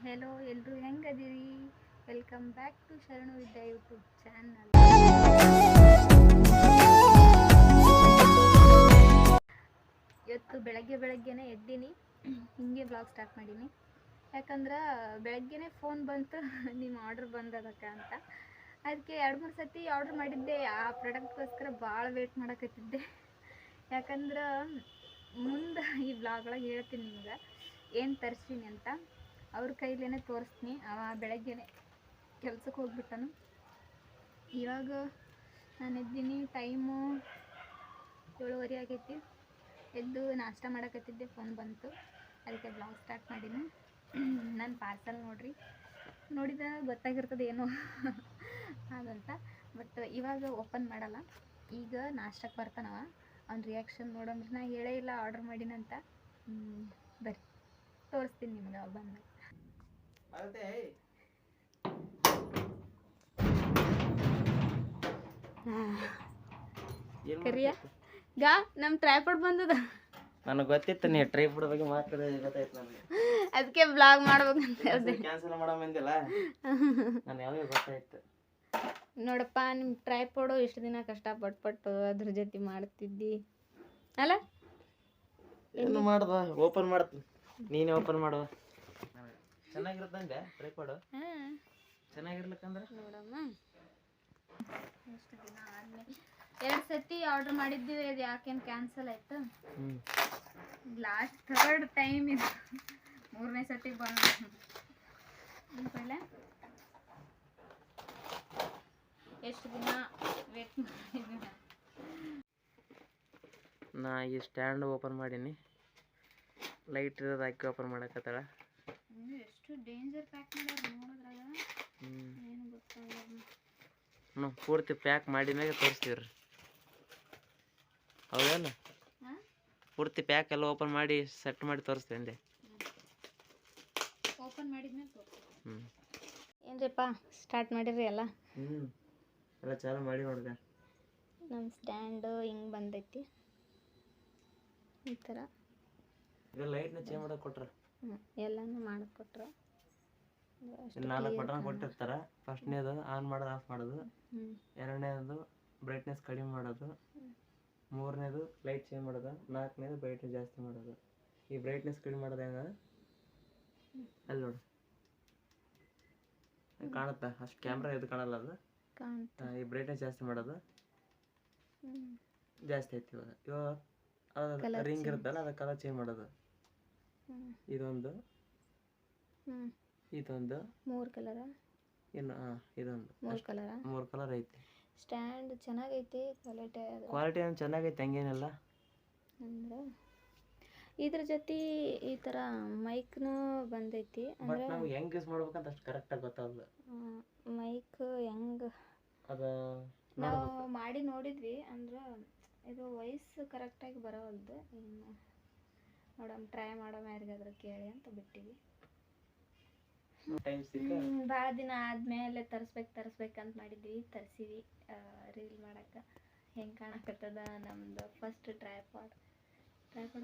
Hello ಎಲ್ಲರೂ ಹೆಂಗದಿರಿ? Welcome back to ಶರಣು ವಿದ್ಯಾ YouTube channel. ಇವತ್ತು ಬೆಳಗ್ಗೆನೇ ಎದ್ದೀನಿ, ಹಿಂಗೆ ಬ್ಲಾಗ್ ಸ್ಟಾರ್ಟ್ ಮಾಡೀನಿ. ಯಾಕಂದ್ರೆ ಬೆಳಗ್ಗೆನೇ ಫೋನ್ ಬಂತು ನಿಮ್ಮ ಆರ್ಡ್ರ್ ಬಂದದಕ್ಕ ಅಂತ. ಅದಕ್ಕೆ 2-3 ಸತಿ ಆರ್ಡ್ರ್ ಮಾಡಿದ್ದೆ. ಆ ಪ್ರಾಡಕ್ಟ್ಗೋಸ್ಕರ ಭಾಳ ವೇಟ್ ಮಾಡಕತ್ತಿದ್ದೆ. ಯಾಕಂದ್ರೆ ಮುಂದೆ ಈ ಬ್ಲಾಗ್ ಒಳಗೆ ಹೇಳ್ತೀನಿ ನಿಮ್ಗೆ ಏನು ತರಿಸ್ತೀನಿ ಅಂತ. ಅವ್ರ ಕೈಲೇನೆ ತೋರಿಸ್ತೀನಿ. ಅವ ಬೆಳಗ್ಗೆನೆ ಕೆಲ್ಸಕ್ಕೆ ಹೋಗ್ಬಿಟ್ಟನು. ಇವಾಗ ನಾನು ಎದ್ದೀನಿ, ಟೈಮು 7:30 ಆಗೈತಿ. ಎದ್ದು ನಾಷ್ಟ ಮಾಡಕತ್ತಿದ್ದೆ, ಫೋನ್ ಬಂತು, ಅದಕ್ಕೆ ಬ್ಲಾಗ್ ಸ್ಟಾರ್ಟ್ ಮಾಡೀನಿ. ನನ್ನ ಪಾರ್ಸಲ್ ನೋಡಿದಾಗ ಗೊತ್ತಾಗಿರ್ತದೆ ಏನೋ ಹಾಗಂತ. ಬಟ್ ಇವಾಗ ಓಪನ್ ಮಾಡಲ್ಲ, ಈಗ ನಾಷ್ಟಕ್ಕೆ ಬರ್ತಾನವ. ಅವ್ನ ರಿಯಾಕ್ಷನ್ ನೋಡಂದ್ರೆ ನಾ ಹೇಳೇ ಇಲ್ಲ ಆರ್ಡ್ರ್ ಮಾಡೀನಂತ. ಬರ್ರಿ ತೋರಿಸ್ತೀನಿ ನಿಮ್ಗೆ ಅವಾಗ ಬಂದಾಗ. ಕರಿಯ ಗಾ ನಮ್ಮ ಟ್ರೈಪಾಡ್ ಬಂದದ. ನನಗೆ ಗೊತ್ತಿತ್ತು ನೀ ಟ್ರೈಪಾಡ್ ಬಗ್ಗೆ ಮಾತಾಡೋದು ಗೊತ್ತಾಯ್ತು ನನಗೆ. ಅದಕ್ಕೆ ಬ್ಲಾಗ್ ಮಾಡ್ಬೇಕಂತ ಹೇಳ್ದೆ. ಕ್ಯಾನ್ಸಲ್ ಮಾಡೋ ಮಂದಿಲ್ಲ, ನಾನು ಯಾವಾಗ ಗೊತ್ತಾಯ್ತು. ನೋಡಪ್ಪ, ನಿಮ್ಮ ಟ್ರೈಪಾಡು ಇಷ್ಟು ದಿನ ಕಷ್ಟಪಟ್ಟು ಅದ್ರ ಜೊತೆ ಮಾಡ್ತಿದ್ದಿ ಅಲ್ಲ. ಏನು ಮಾಡ್ದ? ಓಪನ್ ಮಾಡ್ತೀನಿ, ನೀನೇ ಓಪನ್ ಮಾಡುವ. ಚೆನ್ನಾಗಿರುತ್ತಂದೆ ಟ್ರೈಪಾಡು. ಚೆನ್ನಾಗಿರ್ಲಿಕ್ಕಂದ್ರೆ ನೋಡಮ್ಮ, ಎಷ್ಟು ದಿನ ಆದ್ಮೇಲೆ 2 ಸತಿ ಆರ್ಡರ್ ಮಾಡಿದ್ದೀವಿ. ಅದು ಯಾಕೇನು ಕ್ಯಾನ್ಸಲ್ ಆಯ್ತು. ಲಾಸ್ಟ್ 3rd ಟೈಮ್ ಇದು, 3ನೇ ಸತಿ ಬಂದ. ಎಷ್ಟು ದಿನ ವೇಟ್ ಮಾಡಿದ್ವಿ. ನಾ ಈ ಸ್ಟ್ಯಾಂಡ್ ಓಪನ್ ಮಾಡೀನಿ, ಲೈಟ್ ಇರೋದು ಹಾಕಿ ಓಪನ್ ಮಾಡಕತ್ತಾಳ. ಎಷ್ಟು ಡೇಂಜರ್ ಪ್ಯಾಕ್ ಮಾಡ್ಯಾರ ನೋಡಿದ್ರಾಗ, ಏನು ಗೊತ್ತಾಗಲ್ಲ. ಪೂರ್ತಿ ಪ್ಯಾಕ್ ಮಾಡಿದ್ಮ್ಯಾಗ ತೋರಿಸ್ತೀವ್ರಿ. ಹೌದಲ್ಲ? ಪೂರ್ತಿ ಪ್ಯಾಕ್ ಎಲ್ಲ ಓಪನ್ ಮಾಡಿ ಸೆಟ್ ಮಾಡಿ ತೋರಿಸ್ತೀನಿ. ಓಪನ್ ಮಾಡಿದ್ಮೇಲೆ ತೋರಿಸ್ತೀನಿ. ಏನ್ರಿಪ್ಪ, ಸ್ಟಾರ್ಟ್ ಮಾಡಿರಿ ಎಲ್ಲ? ಎಲ್ಲ ಚಾಲು ಮಾಡಿ ನೋಡಿದೆ. ನಮ್ಮ ಸ್ಟ್ಯಾಂಡು ಹಿಂಗೆ ಬಂದೈತಿ ಈ ಥರ. ಈಗ ಲೈಟ್ನ ಚೇಂಜ್ ಮಾಡಕ್ಕೆ ಕೊಟ್ರ, ಎಲ್ಲನೂ ಮಾಡಿಕೊಟ್ರ. 4 ಬಟನ್ ಕೊಟ್ಟಿರ್ತಾರೆ. ಫಸ್ಟ್ನೇದು ಆನ್ ಮಾಡೋದು, ಆಫ್ ಮಾಡೋದು. 2ನೇದು ಬ್ರೈಟ್ನೆಸ್ ಕಡಿಮೆ ಮಾಡೋದು. 3ನೇದು ಲೈಟ್ ಚೇಂಜ್ ಮಾಡೋದು. 4ನೇದು ಬ್ರೈಟ್ನೆಸ್ ಜಾಸ್ತಿ ಮಾಡೋದು. ಈ ಬ್ರೈಟ್ನೆಸ್ ಕಡಿಮೆ ಮಾಡೋದು ಹೆಂಗ ಅಲ್ಲಿ ನೋಡು, ಕಾಣುತ್ತಾ? ಅಷ್ಟು ಕ್ಯಾಮ್ರಾ ಇದು ಕಾಣಲ್ಲ, ಅದು ಈ ಬ್ರೈಟ್ನೆಸ್ ಜಾಸ್ತಿ ಮಾಡೋದು ಜಾಸ್ತಿ ಐತಿ. ಇವಾಗ ರಿಂಗ್ ಇರುತ್ತಲ್ಲ, ಅದ ಕಲರ್ ಚೇಂಜ್ ಮಾಡೋದು. ಇದೊಂದು 3 ಕಲರ, ಇನ್ನು ಇದೊಂದು 3 ಕಲರ್ ಐತಿ. ಸ್ಟ್ಯಾಂಡ್ ಚೆನ್ನಾಗೈತಿ, ಕ್ವಾಲಿಟಿ ಏನು ಚೆನ್ನಾಗೈತಿ, ಹಂಗೇನಿಲ್ಲ. ಅಂದ್ರೆ ಇದ್ರ ಜೊತೆ ಈ ಥರ ಮೈಕ್ನು ಬಂದೈತಿ. ಬಟ್ ನಾವು ಹೆಂಗೆ ಯೂಸ್ ಮಾಡ್ಬೇಕಂತ ಅಷ್ಟು ಕರೆಕ್ಟಾಗಿ ಗೊತ್ತಾಗಲ್ಲ. ಮೈಕ್ ಹೆಂಗೆ ಅದು ನಾವು ಮಾಡಿ ನೋಡಿದ್ವಿ, ಅಂದ್ರೆ ಇದು ವಾಯ್ಸ್ ಕರೆಕ್ಟಾಗಿ ಬರೋವಲ್ದು. ನೋಡಮ್, ಟ್ರೈ ಮಾಡಮ್, ಯಾರಿಗಾದ್ರೂ ಕೇಳಿ ಅಂತ ಬಿಟ್ಟಿವಿ. ಭಾಳ ದಿನ ಆದಮೇಲೆ ತರಿಸ್ಬೇಕಂತ ಮಾಡಿದ್ವಿ, ತರಿಸಿವಿ. ರೀಲ್ ಮಾಡಕ್ಕೆ ಹೆಂಗೆ ಕಾಣಕತ್ತದ ನಮ್ದು ಫಸ್ಟ್ ಟ್ರೈಪಾಡ್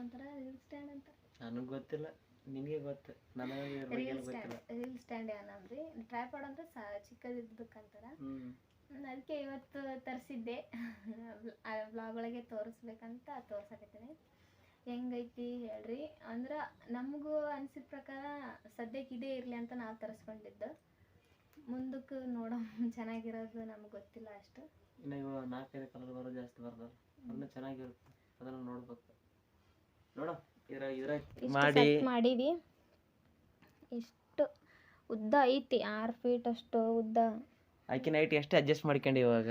ಅಂತಾರ, ರೀಲ್ ಸ್ಟ್ಯಾಂಡ್ ಅಂತ. ನನಗೆ ಗೊತ್ತಿಲ್ಲ, ನಿನಗೆ ಗೊತ್ತು. ನನಗೆ ರೀಲ್ ಸ್ಟ್ಯಾಂಡ್ ಏನಂದ್ರಿ, ಟ್ರೈಪಾಡ್ ಅಂತ ಚಿಕ್ಕದಿದ್ದಕ್ಕಂತಾರ. ಅದಕ್ಕೆ ಇವತ್ತು ತರಿಸಿದ್ದೆ, ಬ್ಲಾಗ್ ಒಳಗೆ ತೋರಿಸ್ಬೇಕಂತ ತೋರ್ಸಕತ್ತೀನಿ. ಹೆಂಗೈತಿ ಹೇಳ್ರಿ. ಅಂದ್ರೆ ನಮಗೂ ಅನಿಸಿದ ಪ್ರಕಾರ ಸದ್ಯಕ್ಕೆ ಇದೇ ಇರಲಿ ಅಂತ ನಾವು ತರಿಸ್ಕೊಂಡಿದ್ದು. ಮುಂದಕ್ಕೆ ನೋಡೋ ಚೆನ್ನಾಗಿರೋದು ನಮ್ಗೆ ಗೊತ್ತಿಲ್ಲ ಅಷ್ಟು. ಇನ್ನು ಇವಾಗ 4-5 ಕಲರ್ ಬರೋ ಜಾಸ್ತಿ ಬರ್ತದೆ, ಅದನ್ನ ಚೆನ್ನಾಗಿರುತ್ತೆ, ಅದನ್ನು ನೋಡ್ಬೇಕು. ನೋಡ ಮಾಡೀವಿ. ಇಷ್ಟು ಉದ್ದ ಐತಿ, 6 ಫೀಟ್ ಅಷ್ಟು ಉದ್ದ. ಆಕಿ ನೈಟ್ ಎಷ್ಟು ಅಡ್ಜಸ್ಟ್ ಮಾಡ್ಕೊಂಡು ಇವಾಗ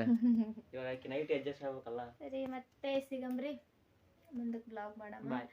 ಆಕಿ ನೈಟ್ ಅಡ್ಜಸ್ಟ್ ಆಗ್ಬೇಕಲ್ಲ. ಸರಿ, ಮತ್ತೆ ಸಿಗಮ್ರಿ ಮುಂದಕ್ಕೆ ಬ್ಲಾಗ್ ಮಾಡಮ್ಮ. ಬಾಯ್.